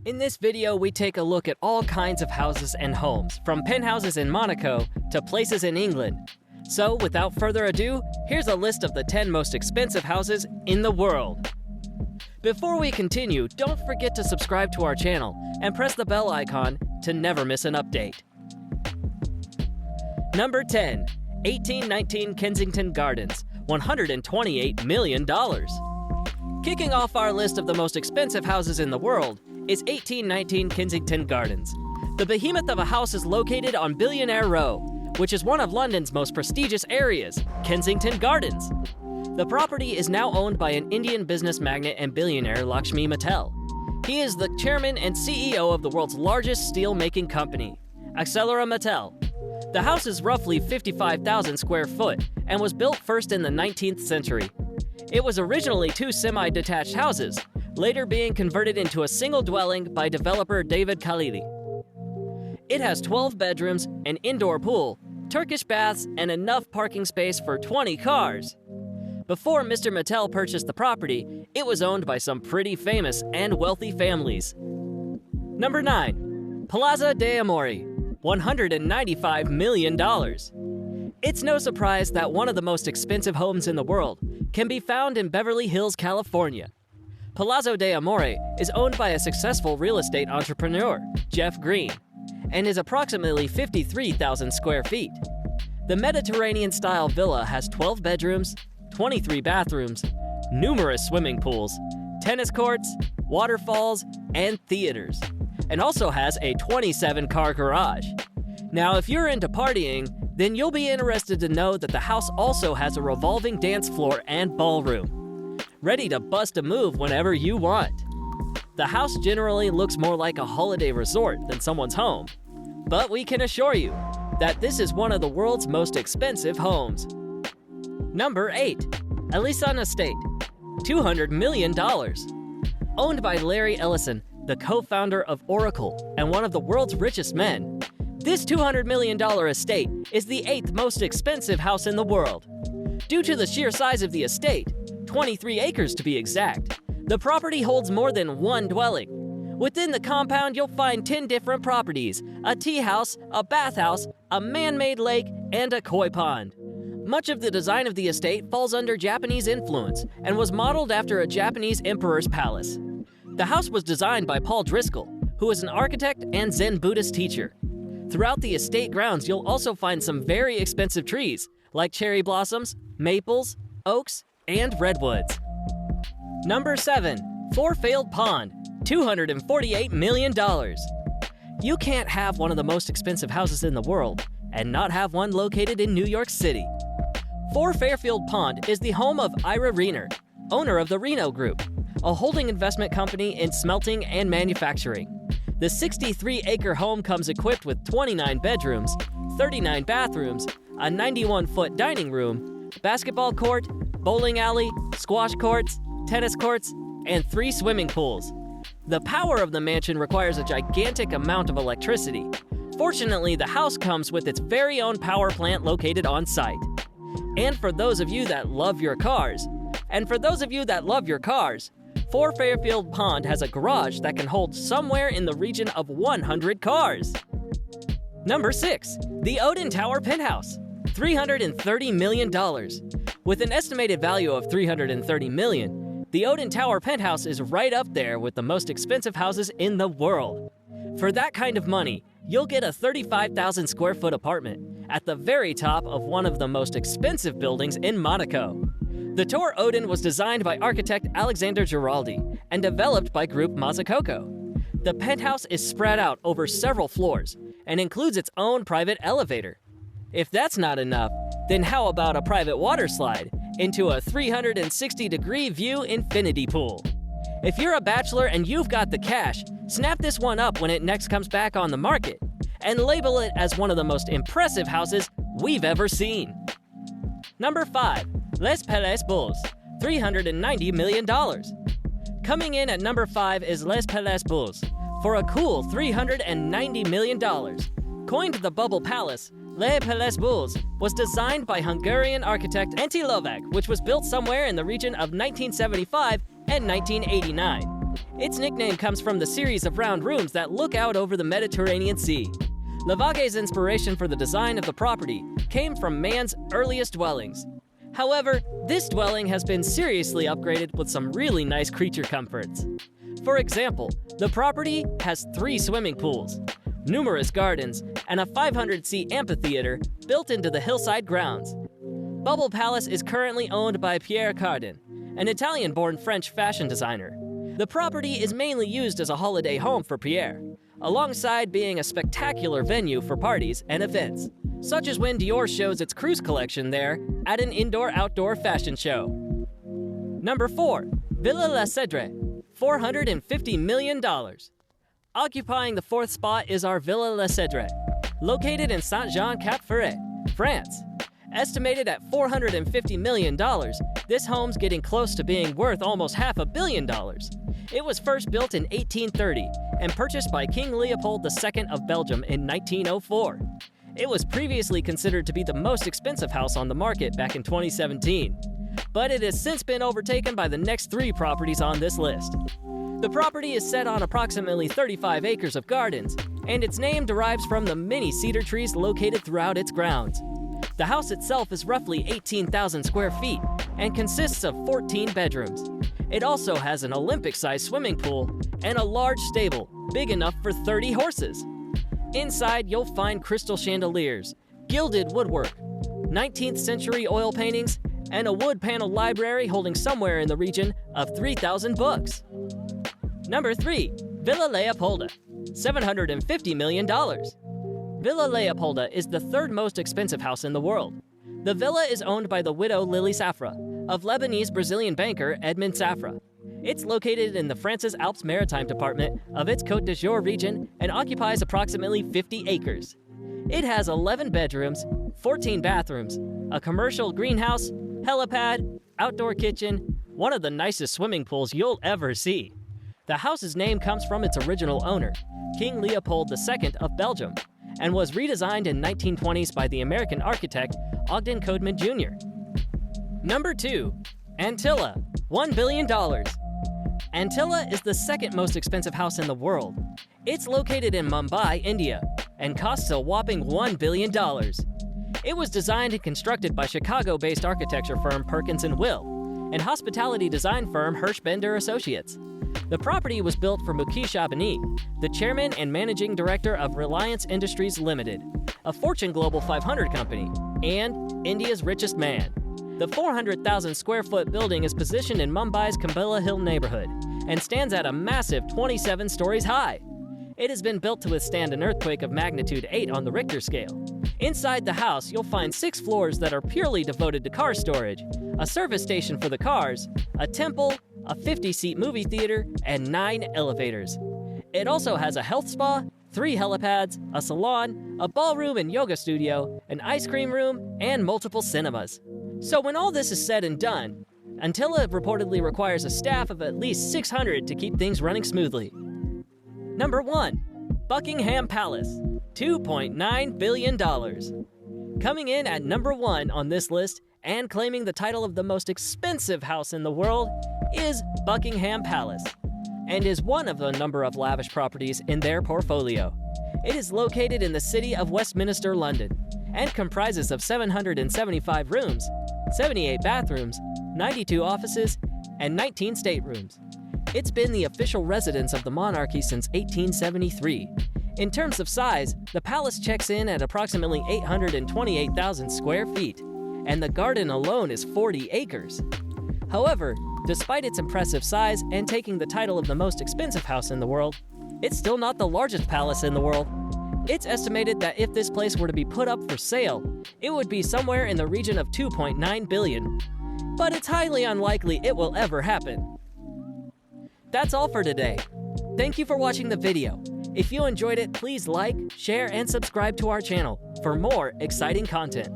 In this video, we take a look at all kinds of houses and homes, from penthouses in Monaco to places in England. So, without further ado, here's a list of the 10 most expensive houses in the world. Before we continue, don't forget to subscribe to our channel and press the bell icon to never miss an update. Number 10. 1819 Kensington Gardens, $128 million. Kicking off our list of the most expensive houses in the world is 1819 Kensington Gardens. The behemoth of a house is located on Billionaire Row, which is one of London's most prestigious areas, Kensington Gardens. The property is now owned by an Indian business magnate and billionaire Lakshmi Mittal. He is the chairman and CEO of the world's largest steel-making company, Ellison Mittal. The house is roughly 55,000 square foot and was built first in the 19th century. It was originally 2 semi-detached houses, later being converted into a single dwelling by developer David Khalili. It has 12 bedrooms, an indoor pool, Turkish baths, and enough parking space for 20 cars. Before Mr. Mittal purchased the property, it was owned by some pretty famous and wealthy families. Number 9. Palazzo di Amore, $195 million. It's no surprise that one of the most expensive homes in the world can be found in Beverly Hills, California. Palazzo di Amore is owned by a successful real estate entrepreneur, Jeff Green, and is approximately 53,000 square feet. The Mediterranean-style villa has 12 bedrooms, 23 bathrooms, numerous swimming pools, tennis courts, waterfalls, and theaters, and also has a 27-car garage. Now, if you're into partying, then you'll be interested to know that the house also has a revolving dance floor and ballroom, ready to bust a move whenever you want. The house generally looks more like a holiday resort than someone's home, but we can assure you that this is one of the world's most expensive homes. Number 8. Ellison Estate, $200 million. Owned by Larry Ellison, the co-founder of Oracle and one of the world's richest men, this $200 million estate is the 8th most expensive house in the world. Due to the sheer size of the estate, 23 acres to be exact, the property holds more than one dwelling. Within the compound, you'll find 10 different properties, a tea house, a bathhouse, a man-made lake, and a koi pond. Much of the design of the estate falls under Japanese influence and was modeled after a Japanese emperor's palace. The house was designed by Paul Driscoll, who is an architect and Zen Buddhist teacher. Throughout the estate grounds, you'll also find some very expensive trees, like cherry blossoms, maples, oaks, and redwoods. Number 7. Four-Failed Pond, $248 million. You can't have one of the most expensive houses in the world and not have one located in New York City. Four Fairfield Pond is the home of Ira Reiner, owner of the Reno Group, a holding investment company in smelting and manufacturing. The 63-acre home comes equipped with 29 bedrooms, 39 bathrooms, a 91-foot dining room, basketball court, bowling alley, squash courts, tennis courts, and 3 swimming pools. The power of the mansion requires a gigantic amount of electricity. Fortunately, the house comes with its very own power plant located on site. And for those of you that love your cars, Four Fairfield Pond has a garage that can hold somewhere in the region of 100 cars. Number 6. The Odeon Tower Penthouse, $330 million. With an estimated value of $330 million, the Odeon Tower Penthouse is right up there with the most expensive houses in the world. For that kind of money, you'll get a 35,000 square foot apartment at the very top of one of the most expensive buildings in Monaco. The Tower Odeon was designed by architect Alexander Giraldi and developed by Group Mazzucato. The penthouse is spread out over several floors and includes its own private elevator. If that's not enough, then how about a private water slide into a 360-degree view infinity pool? If you're a bachelor and you've got the cash, snap this one up when it next comes back on the market and label it as one of the most impressive houses we've ever seen. Number 5. Les Palais, $390 million. Coming in at number 5 is Les Palais for a cool $390 million. Coined the Bubble Palace, Les Palais was designed by Hungarian architect Antilla, which was built somewhere in the region of 1975 and 1989. Its nickname comes from the series of round rooms that look out over the Mediterranean Sea. Lavage's inspiration for the design of the property came from man's earliest dwellings. However, this dwelling has been seriously upgraded with some really nice creature comforts. For example, the property has 3 swimming pools, numerous gardens, and a 500-seat amphitheater built into the hillside grounds. Bubble Palace is currently owned by Pierre Cardin, an Italian-born French fashion designer. The property is mainly used as a holiday home for Pierre, alongside being a spectacular venue for parties and events, such as when Dior shows its cruise collection there at an indoor-outdoor fashion show. Number 4. Villa Les Cèdres, $450 million. Occupying the 4th spot is our Villa Les Cèdres, located in Saint-Jean-Cap-Ferret, France. Estimated at $450 million, this home's getting close to being worth almost $500 million. It was first built in 1830 and purchased by King Leopold II of Belgium in 1904. It was previously considered to be the most expensive house on the market back in 2017, but it has since been overtaken by the next 3 properties on this list. The property is set on approximately 35 acres of gardens, and its name derives from the many cedar trees located throughout its grounds. The house itself is roughly 18,000 square feet and consists of 14 bedrooms. It also has an Olympic-sized swimming pool and a large stable big enough for 30 horses. Inside, you'll find crystal chandeliers, gilded woodwork, 19th century oil paintings, and a wood-paneled library holding somewhere in the region of 3,000 books. Number 3. Villa Leopolda, $750 million. Villa Leopolda is the 3rd most expensive house in the world. The villa is owned by the widow Lily Safra of Lebanese-Brazilian banker Edmond Safra. It's located in the France's Alpes Maritime department of its Côte d'Azur region and occupies approximately 50 acres. It has 11 bedrooms, 14 bathrooms, a commercial greenhouse, helipad, outdoor kitchen, one of the nicest swimming pools you'll ever see. The house's name comes from its original owner, King Leopold II of Belgium, and was redesigned in 1920s by the American architect Ogden Codeman Jr. Number 2. Antilla, $1 billion. Antilla is the 2nd most expensive house in the world. It's located in Mumbai, India, and costs a whopping $1 billion. It was designed and constructed by Chicago-based architecture firm Perkins & Will and hospitality design firm Hirsch Bender Associates. The property was built for Mukesh Ambani, the chairman and managing director of Reliance Industries Limited, a Fortune Global 500 company, and India's richest man. The 400,000 square foot building is positioned in Mumbai's Kambila Hill neighborhood and stands at a massive 27 stories high. It has been built to withstand an earthquake of magnitude 8 on the Richter scale. Inside the house, you'll find 6 floors that are purely devoted to car storage, a service station for the cars, a temple, a 50-seat movie theater, and 9 elevators. It also has a health spa, 3 helipads, a salon, a ballroom and yoga studio, an ice cream room, and multiple cinemas. So when all this is said and done, Antilla reportedly requires a staff of at least 600 to keep things running smoothly. Number 1. Buckingham Palace, $2.9 billion. Coming in at number 1 on this list and claiming the title of the most expensive house in the world is Buckingham Palace, and is one of a number of lavish properties in their portfolio. It is located in the city of Westminster, London, and comprises of 775 rooms, 78 bathrooms, 92 offices, and 19 staterooms. It's been the official residence of the monarchy since 1873. In terms of size, the palace checks in at approximately 828,000 square feet, and the garden alone is 40 acres. However, despite its impressive size and taking the title of the most expensive house in the world, it's still not the largest palace in the world. It's estimated that if this place were to be put up for sale, it would be somewhere in the region of $2.9 billion. But it's highly unlikely it will ever happen. That's all for today. Thank you for watching the video. If you enjoyed it, please like, share, and subscribe to our channel for more exciting content.